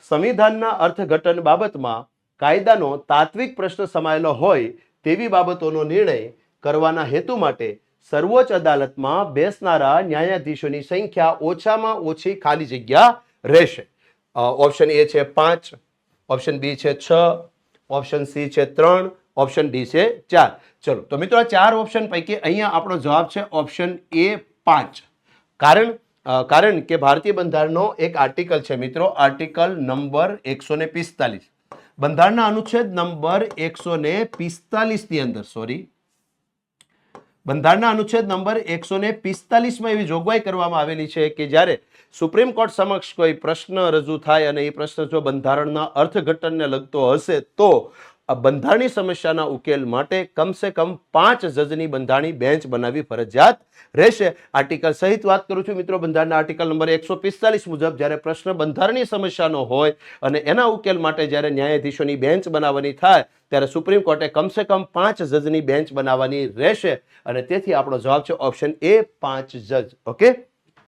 સંવિધાનના અર્થઘટન બાબતમાં કાયદાનો તાત્વિક પ્રશ્ન સમાયેલો હોય તેવી બાબતોનો નિર્ણય કરવાના હેતુ માટે સર્વોચ્ચ અદાલતમાં બેસનારા ન્યાયાધીશોની સંખ્યા ઓછામાં ઓછી ખાલી જગ્યા રહેશે. ઓપ્શન એ છે 5, ઓપ્શન બી છે 6, ઓપ્શન સી છે 3, ઓપ્શન ડી છે 4. ચલો તો મિત્રો આ 4 ઓપ્શન પૈકી અહીંયા આપણો જવાબ છે ઓપ્શન એ 5. કારણ કે ભારતીય બંધારણનો એક આર્ટિકલ છે મિત્રો, આર્ટિકલ નંબર 145. બંધારણના અનુચ્છેદ નંબર 145 ની અંદર બંધારણના અનુચ્છેદ નંબર 145માં એવી જોગવાઈ કરવામાં આવેલી છે કે જ્યારે સુપ્રીમ કોર્ટ સમક્ષ કોઈ પ્રશ્ન રજૂ થાય અને એ પ્રશ્ન જો બંધારણના અર્થઘટનને લગતો હશે તો આ બંધારણની સમસ્યાના ઉકેલ માટે કમસે કમ 5 જજની બંધારણી બેન્ચ બનાવવી ફરજિયાત રહેશે. આર્ટિકલ સહિત વાત કરું છું મિત્રો. બંધારણના આર્ટિકલ નંબર 145 મુજબ જ્યારે પ્રશ્ન બંધારણીય સમસ્યાનો હોય અને એના ઉકેલ માટે જ્યારે ન્યાયાધીશોની બેન્ચ બનાવવાની થાય ત્યારે સુપ્રીમ કોર્ટે કમસે કમ 5 જજની બેન્ચ બનાવવાની રહેશે અને તેથી આપણો જવાબ છે ઓપ્શન એ 5 જજ. ઓકે.